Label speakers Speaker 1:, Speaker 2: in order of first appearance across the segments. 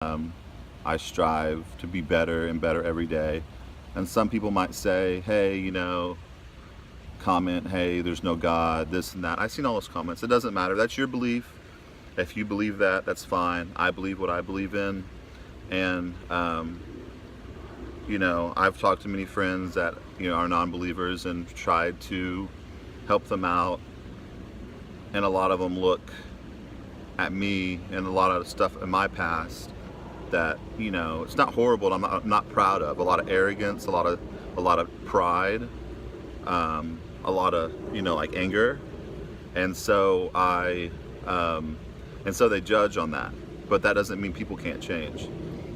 Speaker 1: Um, I strive to be better and better every day. And some people might say, hey, comment, hey, there's no God, this and that. I've seen all those comments. It doesn't matter. That's your belief. If you believe that, that's fine. I believe what I believe in. And, I've talked to many friends that, are non believers and tried to help them out. And a lot of them look at me and a lot of stuff in my past that it's not horrible. I'm not proud of a lot of arrogance, a lot of pride, a lot of like anger, and so they judge on that. But that doesn't mean people can't change.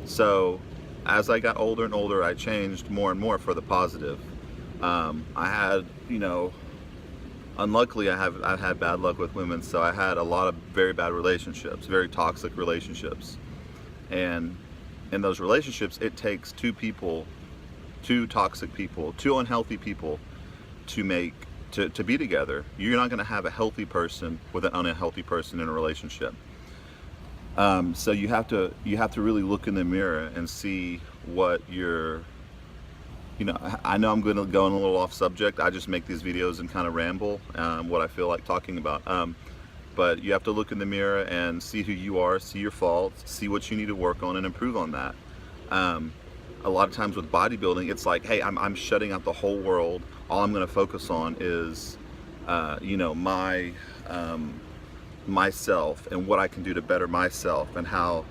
Speaker 1: So as I got older and older, I changed more and more for the positive. I had unluckily I've had bad luck with women, so I had a lot of very bad relationships, very toxic relationships. And in those relationships, it takes two toxic people, two unhealthy people to be together. You're not going to have a healthy person with an unhealthy person in a relationship. So you have to really look in the mirror and see what I know I'm going to go in a little off subject. I just make these videos and kind of ramble what I feel like talking about. But you have to look in the mirror and see who you are, see your faults, see what you need to work on and improve on that. A lot of times with bodybuilding, it's like, hey, I'm shutting out the whole world. All I'm going to focus on is, myself and what I can do to better myself, and how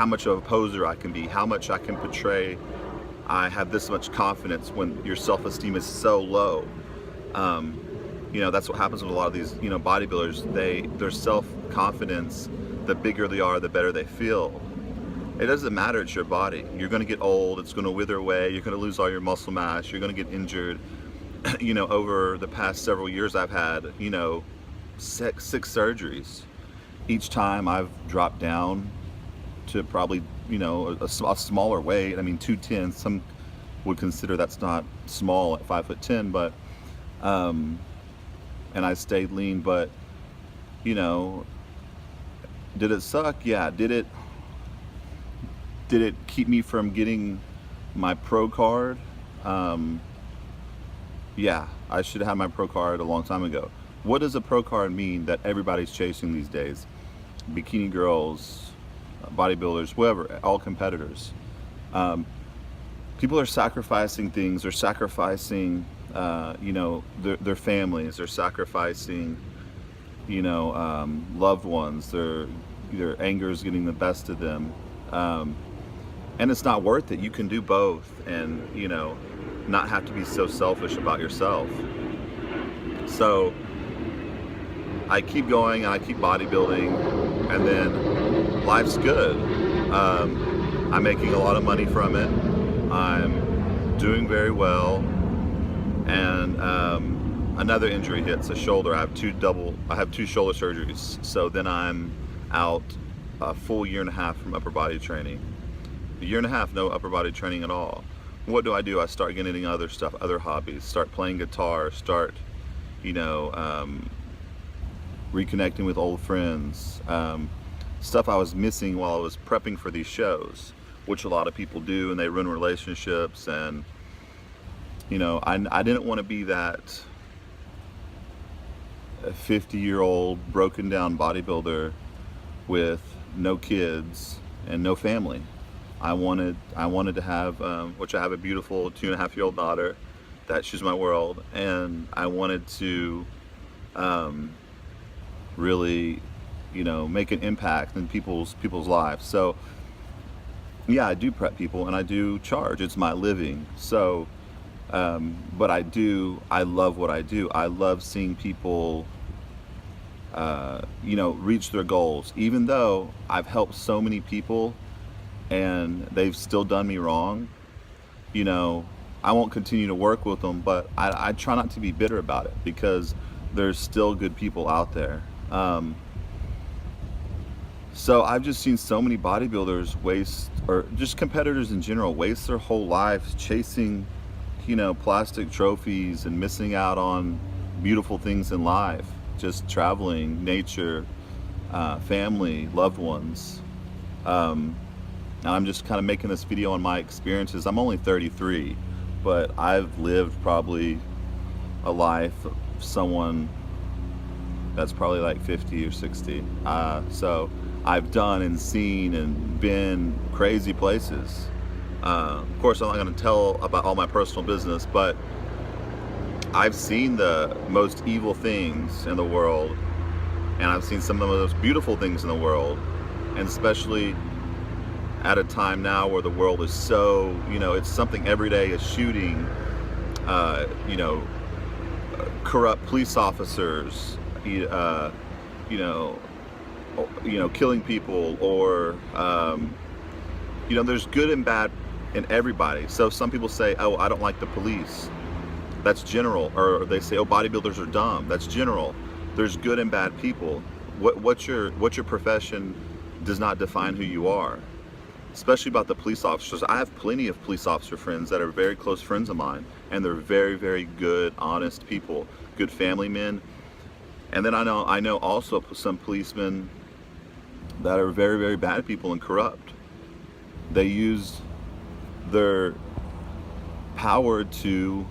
Speaker 1: much of a poser I can be, how much I can portray. I have this much confidence when your self-esteem is so low. That's what happens with a lot of these, bodybuilders. Their self-confidence, the bigger they are, the better they feel. It doesn't matter, it's your body. You're gonna get old, it's gonna wither away, you're gonna lose all your muscle mass, you're gonna get injured. Over the past several years, I've had, six surgeries. Each time I've dropped down to probably, a smaller weight. I mean, 210, some would consider that's not small at 5'10", but, and I stayed lean, but, did it suck? Yeah. Did it keep me from getting my pro card? Yeah, I should have had my pro card a long time ago. What does a pro card mean that everybody's chasing these days? Bikini girls, bodybuilders, whoever, all competitors. People are sacrificing things. They're sacrificing, their families. They're sacrificing, loved ones. Their anger is getting the best of them. And it's not worth it. You can do both and, not have to be so selfish about yourself. So I keep going and I keep bodybuilding, and then life's good. I'm making a lot of money from it. I'm doing very well. And another injury hits, a shoulder. I have two shoulder surgeries. So then I'm out a full year and a half from upper body training. A year and a half, no upper body training at all. What do? I start getting into other stuff, other hobbies, start playing guitar, start, reconnecting with old friends, stuff I was missing while I was prepping for these shows, which a lot of people do, and they ruin relationships. And, I didn't want to be that 50-year-old broken down bodybuilder with no kids and no family. I wanted to have, which I have a beautiful 2.5-year-old daughter, that she's my world, and I wanted to really, make an impact in people's lives. So yeah, I do prep people and I do charge. It's my living. So, but I love what I do. I love seeing people, reach their goals, even though I've helped so many people and they've still done me wrong. I won't continue to work with them, but I try not to be bitter about it, because there's still good people out there. So I've just seen so many bodybuilders waste, or just competitors in general, waste their whole lives chasing, plastic trophies and missing out on beautiful things in life, just traveling, nature, family, loved ones. And I'm just kind of making this video on my experiences. I'm only 33, but I've lived probably a life of someone that's probably like 50 or 60. So I've done and seen and been crazy places. Of course, I'm not going to tell about all my personal business, but I've seen the most evil things in the world, and I've seen some of the most beautiful things in the world, and especially at a time now where the world is so, it's something every day is shooting, you know, corrupt police officers, killing people, or, there's good and bad in everybody. So some people say, oh, I don't like the police. That's general. Or they say, oh, bodybuilders are dumb. That's general. There's good and bad people. What's your profession does not define who you are. Especially about the police officers. I have plenty of police officer friends that are very close friends of mine, and they're very, very good, honest people, good family men. And then I know also some policemen that are very, very bad people and corrupt. They use their power to,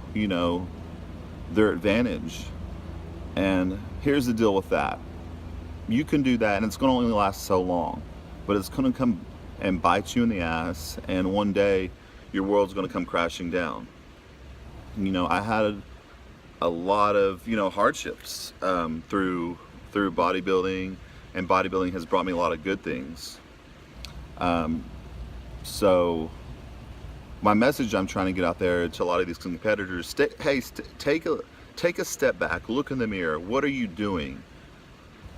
Speaker 1: their advantage. And here's the deal with that. You can do that, and it's going to only last so long, but it's going to come and bite you in the ass, and one day your world's going to come crashing down. I had a lot of hardships through bodybuilding, and bodybuilding has brought me a lot of good things. So my message I'm trying to get out there to a lot of these competitors: take a step back, look in the mirror. What are you doing?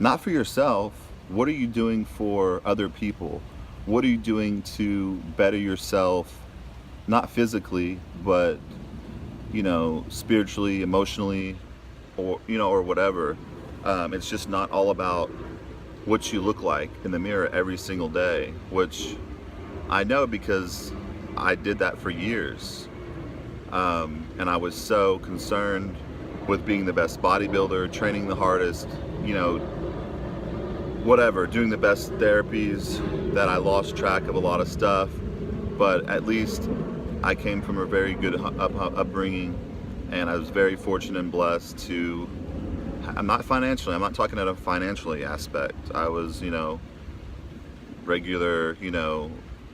Speaker 1: Not for yourself. What are you doing for other people? What are you doing to better yourself, not physically, but, spiritually, emotionally, or whatever. It's just not all about what you look like in the mirror every single day, which I know because I did that for years. And I was so concerned with being the best bodybuilder, training the hardest, whatever, doing the best therapies, that I lost track of a lot of stuff. But at least I came from a very good upbringing, and I was very fortunate and blessed to, I'm not talking at a financially aspect. I was, regular,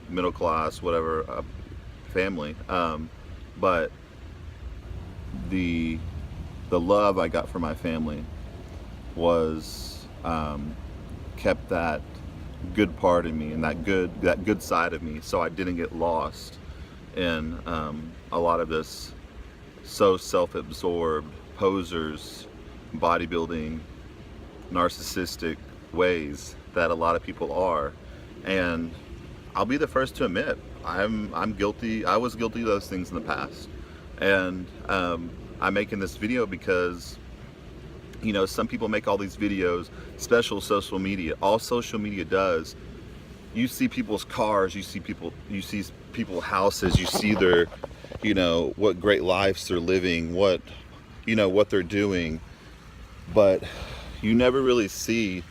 Speaker 1: middle class, whatever, family. But the love I got from my family was, kept that good part in me, and that good side of me, so I didn't get lost in a lot of this so self-absorbed posers, bodybuilding, narcissistic ways that a lot of people are. And I'll be the first to admit I'm guilty. I was guilty of those things in the past, and I'm making this video because some people make all these videos, special social media. All social media does, you see people's cars, you see people's houses, you see their, what great lives they're living, what they're doing, but you never really see,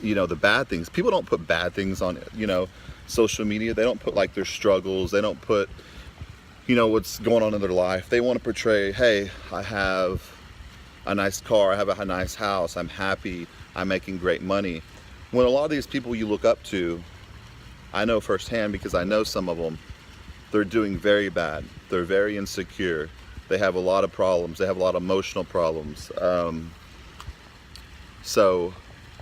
Speaker 1: the bad things. People don't put bad things on, social media. They don't put like their struggles. They don't put, what's going on in their life. They want to portray, hey, I have a nice car, I have a nice house, I'm happy, I'm making great money. When a lot of these people you look up to, I know firsthand because I know some of them, they're doing very bad. They're very insecure. They have a lot of problems. They have a lot of emotional problems. So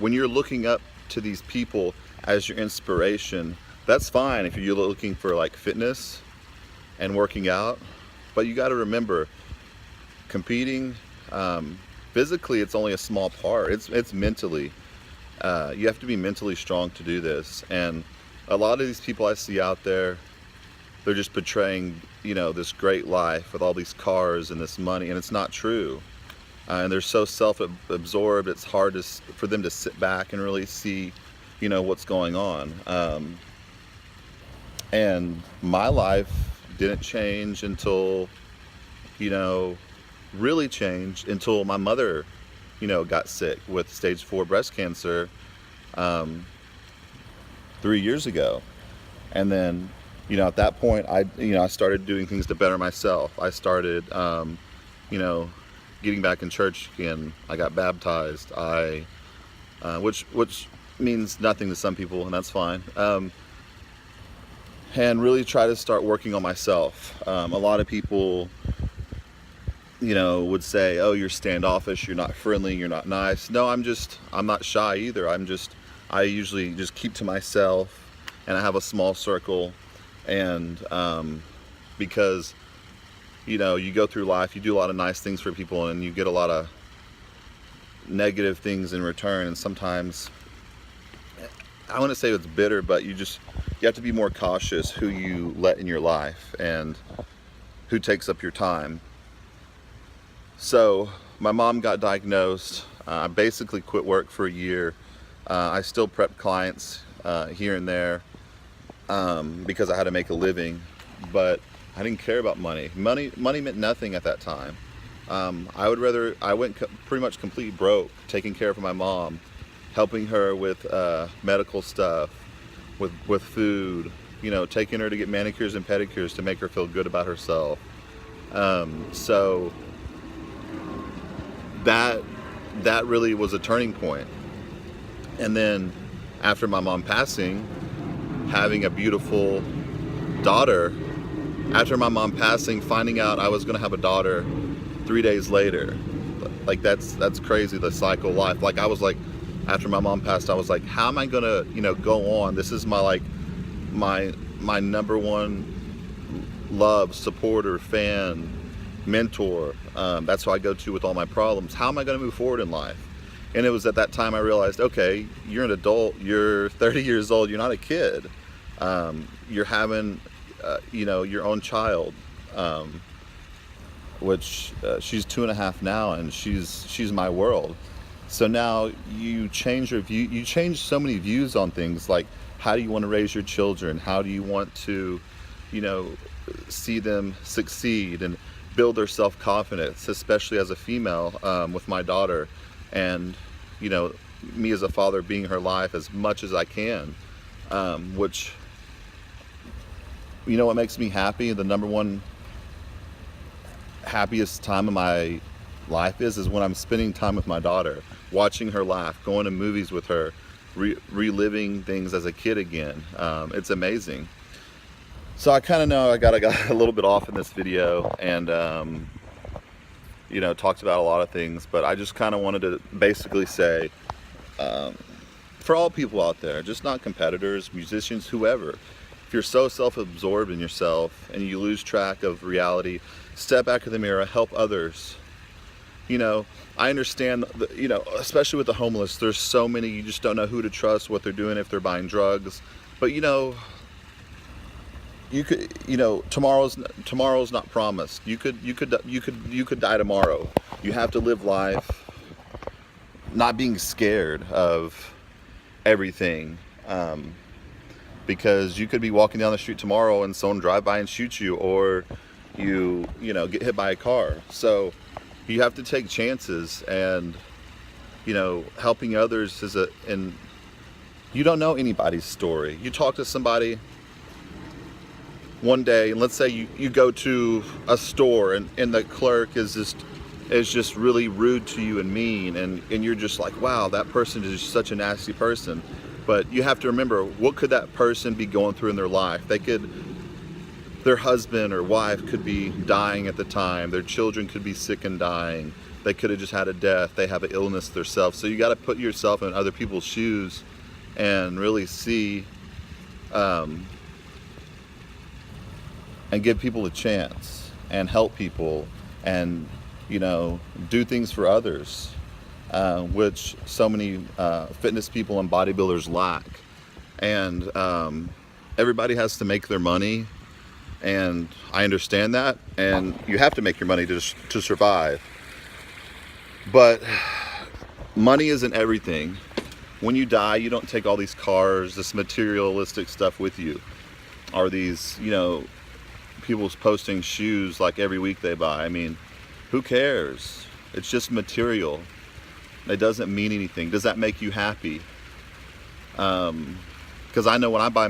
Speaker 1: when you're looking up to these people as your inspiration, that's fine if you're looking for like fitness and working out, but you got to remember, competing, physically, it's only a small part. It's mentally. You have to be mentally strong to do this. And a lot of these people I see out there, they're just portraying, this great life with all these cars and this money, and it's not true. And they're so self-absorbed, it's hard for them to sit back and really see, what's going on. And my life didn't change until, really changed until my mother, got sick with stage 4 breast cancer. 3 years ago. And then, at that point, I started doing things to better myself. I started, you know, getting back in church again. I got baptized. Which means nothing to some people, and that's fine. And really try to start working on myself. A lot of people, would say, "Oh, you're standoffish. You're not friendly. You're not nice." No, I'm not shy either. I usually just keep to myself, and I have a small circle. And because you go through life, you do a lot of nice things for people, and you get a lot of negative things in return. And sometimes, I wouldn't say it's bitter, but you have to be more cautious who you let in your life and who takes up your time. So my mom got diagnosed. I basically quit work for a year. I still prep clients here and there because I had to make a living, but I didn't care about money. Money meant nothing at that time. I went pretty much completely broke, taking care of my mom, helping her with medical stuff, with food, taking her to get manicures and pedicures to make her feel good about herself. So that really was a turning point. And then after my mom passing, having a beautiful daughter, after my mom passing, finding out I was going to have a daughter 3 days later, like that's crazy, the cycle of life. Like I was like, after my mom passed, I was like, how am I going to, go on? This is my number one love, supporter, fan, mentor. That's who I go to with all my problems. How am I going to move forward in life? And it was at that time I realized, okay, you're an adult, you're 30 years old, you're not a kid. You're having, your own child, which she's 2.5 now, and she's my world. So now you change your view. You change so many views on things, like how do you want to raise your children? How do you want to, see them succeed and build their self-confidence, especially as a female, with my daughter, and me as a father being her life as much as I can, which what makes me happy, the number one happiest time of my life is when I'm spending time with my daughter, watching her laugh, going to movies with her, reliving things as a kid again. It's amazing. So I kind of know I got a little bit off in this video, and talked about a lot of things, but I just kind of wanted to basically say, for all people out there, just not competitors, musicians, whoever, if you're so self-absorbed in yourself and you lose track of reality, step back in the mirror, help others. I understand, especially with the homeless, there's so many, you just don't know who to trust, what they're doing, if they're buying drugs. But you could, tomorrow's not promised. You could die tomorrow. You have to live life not being scared of everything, because you could be walking down the street tomorrow and someone drive by and shoot you, or you get hit by a car. So you have to take chances, and helping others and you don't know anybody's story. You talk to somebody one day, and let's say you go to a store, and the clerk is just really rude to you and mean, and you're just like, wow, that person is such a nasty person. But you have to remember, what could that person be going through in their life? Their husband or wife could be dying at the time. Their children could be sick and dying. They could have just had a death. They have an illness themselves. So you got to put yourself in other people's shoes and really see, and give people a chance, and help people, and do things for others, which so many fitness people and bodybuilders lack. And everybody has to make their money, and I understand that, and you have to make your money to survive. But money isn't everything. When you die, you don't take all these cars, this materialistic stuff with you, or these people's posting shoes like every week they buy. I mean, who cares? It's just material. It doesn't mean anything. Does that make you happy? Because I know when I buy